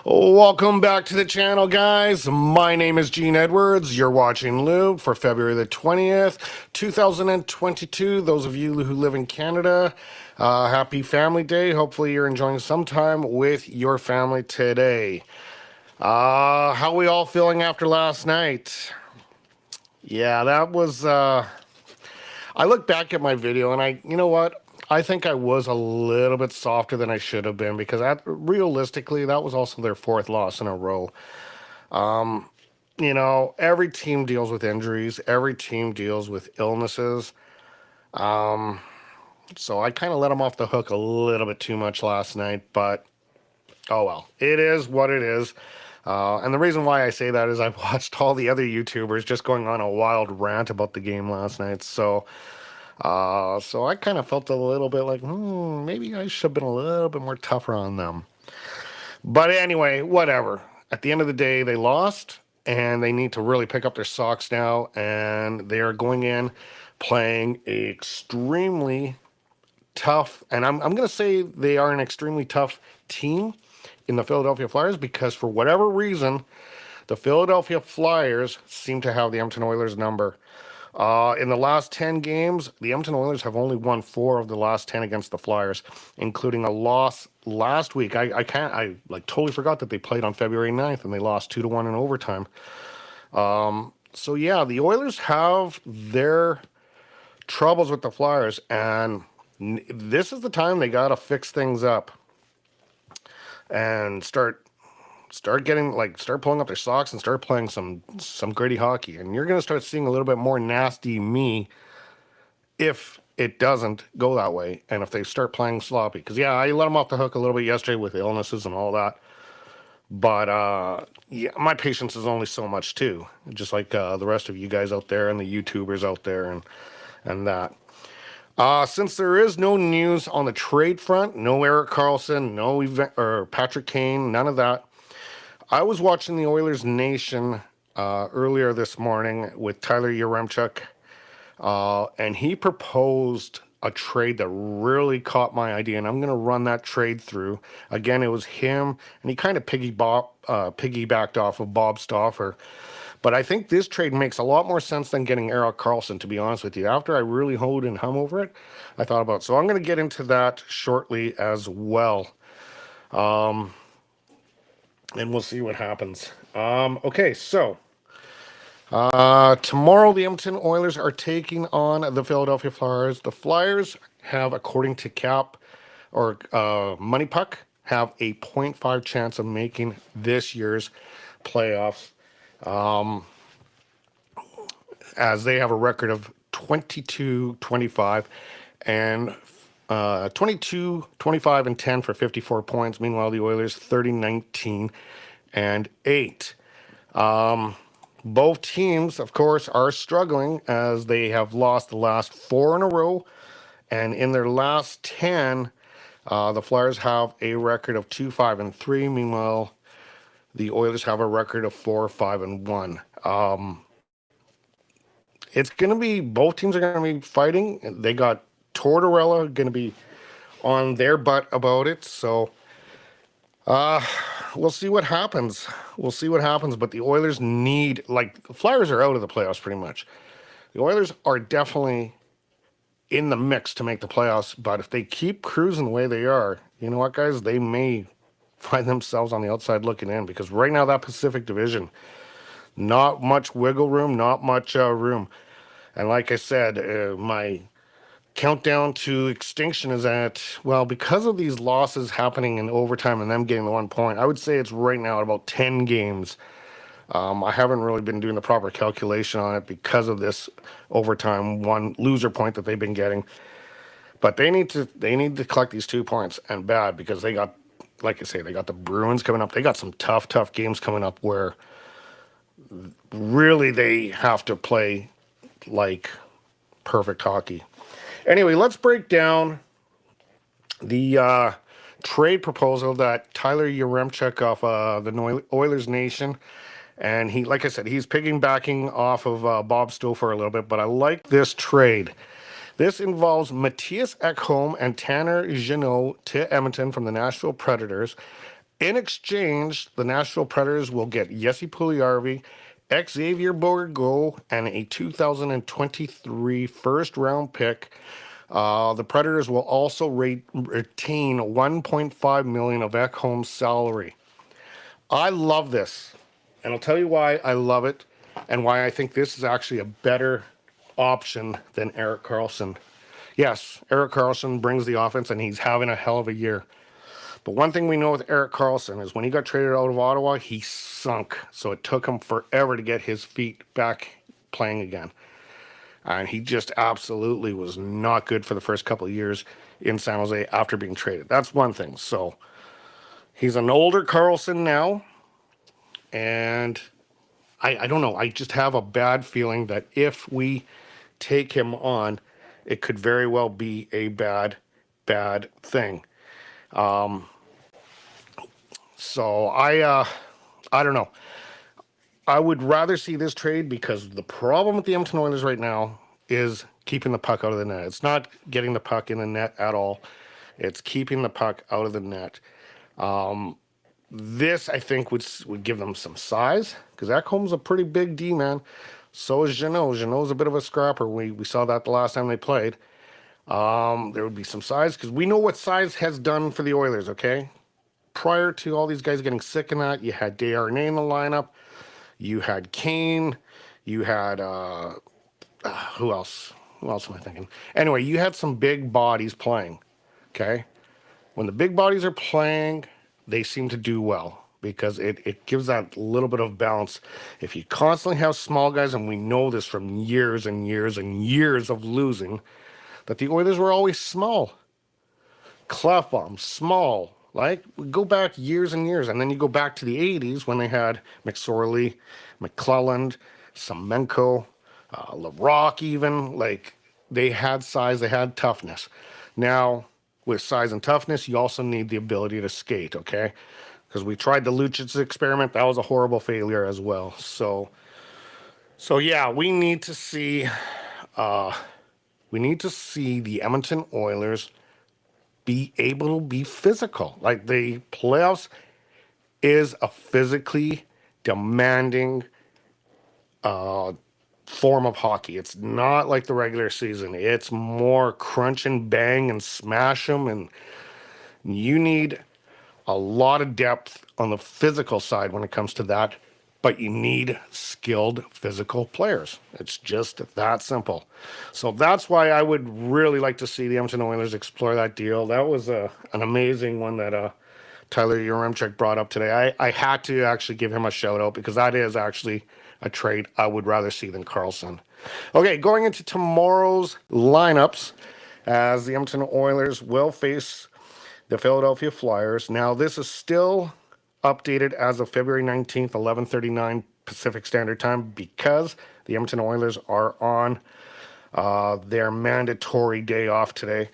Welcome back to the channel, guys. My name is Gene Edwards. You're watching Loop for February the 20th, 2022. Those of you who live in Canada, happy Family Day. Hopefully you're enjoying some time with your family today. How we all feeling after last night? Yeah, that was, I look back at my video and you know what? I think I was a little bit softer than I should have been because realistically, that was also their fourth loss in a row. Every team deals with injuries. Every team deals with illnesses. So I kind of let them off the hook a little bit too much last night, but oh well. It is what it is. And the reason why I say that is I've watched all the other YouTubers just going on a wild rant about the game last night. So I kind of felt a little bit like, maybe I should have been a little bit more tougher on them. But anyway, whatever. At the end of the day, they lost, and they need to really pick up their socks now, and they are going in playing extremely tough, and I'm going to say they are an extremely tough team in the Philadelphia Flyers because for whatever reason, the Philadelphia Flyers seem to have the Edmonton Oilers number. In the last 10 games, the Edmonton Oilers have only won 4 of the last 10 against the Flyers, including a loss last week. I totally forgot that they played on February 9th and they lost 2-1 in overtime. So yeah, the Oilers have their troubles with the Flyers, and this is the time they got to fix things up and start pulling up their socks and start playing some gritty hockey. And you're going to start seeing a little bit more nasty me if it doesn't go that way and if they start playing sloppy. Because yeah, I let them off the hook a little bit yesterday with illnesses and all that. But yeah, my patience is only so much too, just like the rest of you guys out there and the YouTubers out there and that. Since there is no news on the trade front, no Erik Karlsson, no Patrick Kane, none of that, I was watching the Oilers Nation earlier this morning with Tyler Yaremchuk, and he proposed a trade that really caught my idea, and I'm going to run that trade through. Again, it was him, and he kind of piggybacked off of Bob Stauffer. But I think this trade makes a lot more sense than getting Erik Karlsson, to be honest with you. After I really hoed and hum over it, I thought about it. So I'm going to get into that shortly as well. And we'll see what happens. Okay, so tomorrow the Edmonton Oilers are taking on the Philadelphia Flyers. The Flyers have, according to Cap or Money Puck, have a 0.5 chance of making this year's playoffs, as they have a record of 22-25 and 22, 25, and 10 for 54 points. Meanwhile, the Oilers 30, 19, and 8. Both teams, of course, are struggling as they have lost the last 4 in a row. And in their last 10, the Flyers have a record of 2-5-3. Meanwhile, the Oilers have a record of 4-5-1. It's going to be, both teams are going to be fighting. They got Tortorella going to be on their butt about it. So we'll see what happens. But the Oilers need, the Flyers are out of the playoffs pretty much. The Oilers are definitely in the mix to make the playoffs. But if they keep cruising the way they are, you know what, guys? They may find themselves on the outside looking in, because right now that Pacific Division, not much wiggle room, not much room. And like I said, my countdown to extinction is at, well, because of these losses happening in overtime and them getting the 1 point, I would say it's right now at about 10 games. I haven't really been doing the proper calculation on it because of this overtime 1 loser point that they've been getting. But they need to collect these 2 points, and bad, because they got, like I say, they got the Bruins coming up. They got some tough games coming up where really they have to play like perfect hockey. Anyway, let's break down the trade proposal that Tyler Yaremchuk off the Oilers Nation, and he, like I said, he's piggybacking off of Bob Stauffer a little bit, but I like this trade. This involves MATTIAS EKHOLM and Tanner Jeannot to Edmonton from the Nashville Predators, In exchange, the Nashville Predators will get Jesse Puljujarvi, Xavier Bourgault, and a 2023 first-round pick. The Predators will also retain $1.5 million of EKHOLM's salary. I love this, and I'll tell you why I love it, and why I think this is actually a better option than Erik Karlsson. Yes, Erik Karlsson brings the offense, and he's having a hell of a year. But one thing we know with Erik Karlsson is when he got traded out of Ottawa, he sunk. So it took him forever to get his feet back playing again. And he just absolutely was not good for the first couple of years in San Jose after being traded. That's one thing. So he's an older Karlsson now. And I don't know. I just have a bad feeling that if we take him on, it could very well be a bad thing. So I don't know. I would rather see this trade because the problem with the Edmonton Oilers right now is keeping the puck out of the net. It's not getting the puck in the net at all. It's keeping the puck out of the net. This, I think, would give them some size because EKHOLM's a pretty big D, man. So is Jeannot. Jeannot's a bit of a scrapper. We saw that the last time they played. There would be some size because we know what size has done for the Oilers, okay? Prior to all these guys getting sick and that, you had Desharnais in the lineup. You had Kane. You had, who else? Who else am I thinking? Anyway, you had some big bodies playing, okay? When the big bodies are playing, they seem to do well because it gives that little bit of balance. If you constantly have small guys, and we know this from years and years and years of losing, that the Oilers were always small. Clefbaum, small. Like, we go back years and years, and then you go back to the 80s when they had McSorley, McClelland, Semenko, LaRock even. Like, they had size, they had toughness. Now, with size and toughness, you also need the ability to skate, okay? Because we tried the Lucic experiment. That was a horrible failure as well. So yeah, we need to see the Edmonton Oilers be able to be physical. Like, the playoffs is a physically demanding form of hockey. It's not like the regular season. It's more crunch and bang and smash them, and you need a lot of depth on the physical side when it comes to that, but you need skilled physical players. It's just that simple. So that's why I would really like to see the Edmonton Oilers explore that deal. That was an amazing one that Tyler Yaremchuk brought up today. I had to actually give him a shout out because that is actually a trade I would rather see than Karlsson. Okay, going into tomorrow's lineups, as the Edmonton Oilers will face the Philadelphia Flyers. Now, this is still updated as of February 19th, 11:39 Pacific Standard Time, because the Edmonton Oilers are on their mandatory day off today.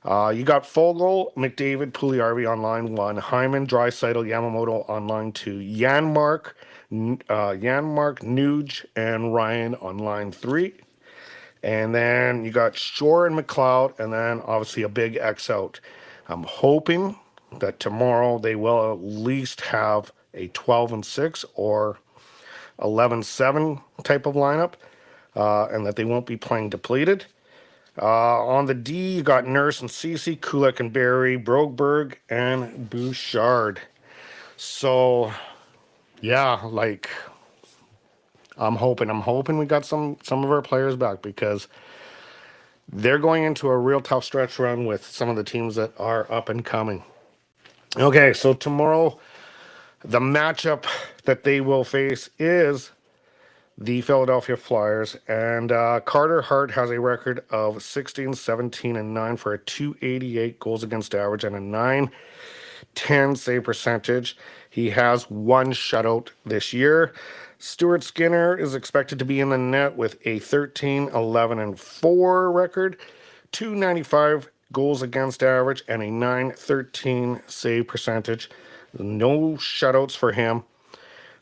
You got Foegele, McDavid, Puljujarvi on line 1, Hyman, Draisaitl, Yamamoto on line 2, Janmark, Nuge, and Ryan on line 3. And then you got Shore and McLeod, and then obviously a big X out. I'm hoping that tomorrow they will at least have a 12-6 or 11-7 type of lineup, and that they won't be playing depleted. On the D, you got Nurse and Ceci, Kulak and Barry, Broberg, and Bouchard. So, yeah, like, I'm hoping we got some of our players back, because they're going into a real tough stretch run with some of the teams that are up and coming. Okay, so tomorrow, the matchup that they will face is the Philadelphia Flyers, and Carter Hart has a record of 16, 17, and 9 for a .288 goals against average and a .910 save percentage. He has one shutout this year. Stuart Skinner is expected to be in the net with a 13, 11, and 4 record, .295 goals against average, and a .913 save percentage. No shutouts for him.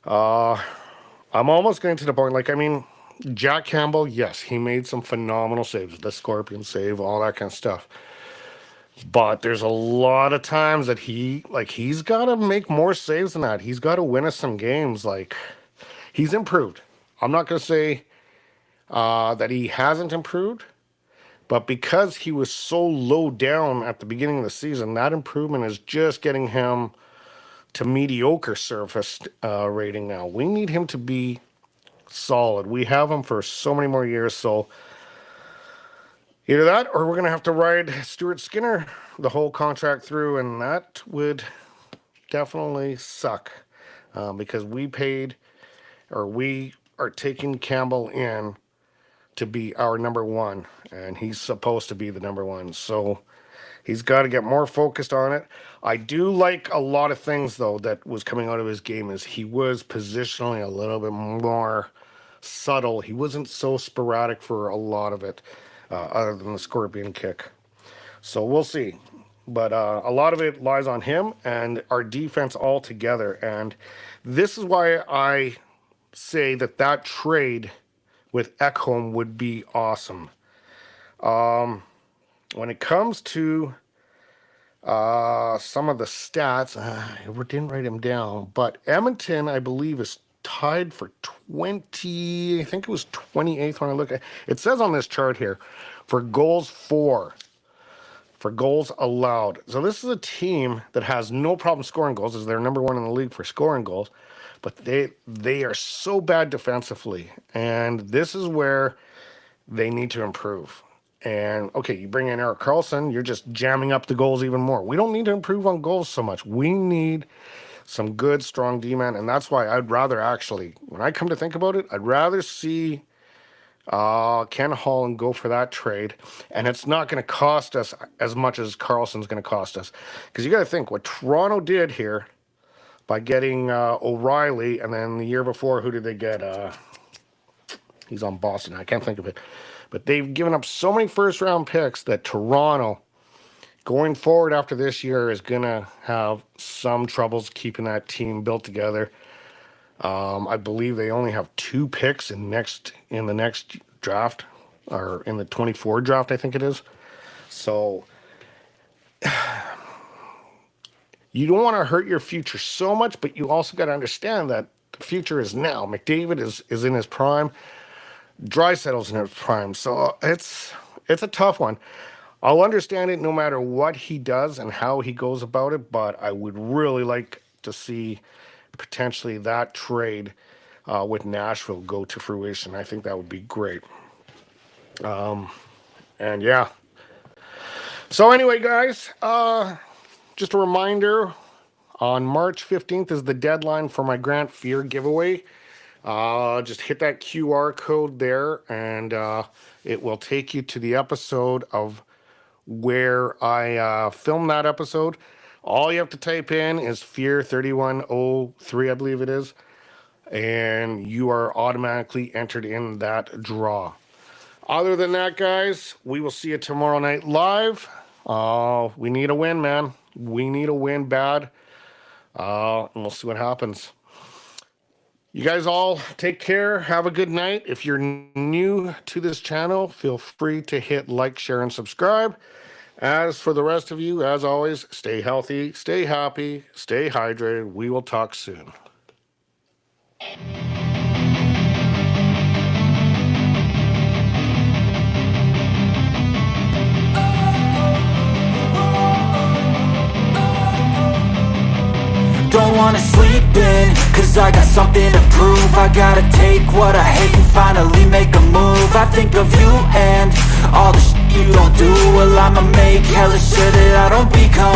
I'm almost getting to the point, like, I mean, Jack Campbell, yes, he made some phenomenal saves, the Scorpion save, all that kind of stuff. But there's a lot of times that he's got to make more saves than that. He's got to win us some games. Like, he's improved. I'm not going to say that he hasn't improved, but because he was so low down at the beginning of the season, that improvement is just getting him to mediocre surface rating now. We need him to be solid. We have him for so many more years, so either that or we're going to have to ride Stuart Skinner the whole contract through, and that would definitely suck because we are taking Campbell in to be our number one, and he's supposed to be the number one. So he's got to get more focused on it. I do like a lot of things, though, that was coming out of his game is he was positionally a little bit more subtle. He wasn't so sporadic for a lot of it, other than the scorpion kick. So we'll see. But a lot of it lies on him and our defense altogether. And this is why I say that trade with EKHOLM would be awesome. When it comes to some of the stats, I didn't write them down, but Edmonton, I believe, is tied for 20, I think it was 28th when I look at it. It says on this chart here, for goals for goals allowed. So this is a team that has no problem scoring goals, as they're number one in the league for scoring goals, but they are so bad defensively, and this is where they need to improve. And okay, you bring in Erik Karlsson, you're just jamming up the goals even more. We don't need to improve on goals so much. We need some good, strong D-man, and that's why I'd rather actually, when I come to think about it, I'd rather see Ken Holland go for that trade, and it's not going to cost us as much as Karlsson's going to cost us. Because you got to think what Toronto did here by getting O'Reilly, and then the year before, who did they get? He's on Boston. I can't think of it. But they've given up so many first-round picks that Toronto, going forward after this year, is going to have some troubles keeping that team built together. I believe they only have 2 picks in the next draft, or in the 24 draft, I think it is. So you don't want to hurt your future so much, but you also got to understand that the future is now. McDavid is in his prime. Draisaitl's in his prime. So it's a tough one. I'll understand it no matter what he does and how he goes about it, but I would really like to see potentially that trade with Nashville go to fruition. I think that would be great. And yeah. So anyway, guys, just a reminder, on March 15th is the deadline for my Grant Fear giveaway. Just hit that QR code there, and it will take you to the episode of where I filmed that episode. All you have to type in is Fear 3103, I believe it is, and you are automatically entered in that draw. Other than that, guys, we will see you tomorrow night live. We need a win, man. We need a win bad, and we'll see what happens. You guys all take care. Have a good night. If you're new to this channel, feel free to hit like, share, and subscribe. As for the rest of you, as always, stay healthy, stay happy, stay hydrated. We will talk soon. Don't wanna sleep in, cause I got something to prove. I gotta take what I hate and finally make a move. I think of you and all the shit you don't do. Well, I'ma make hella sure that I don't become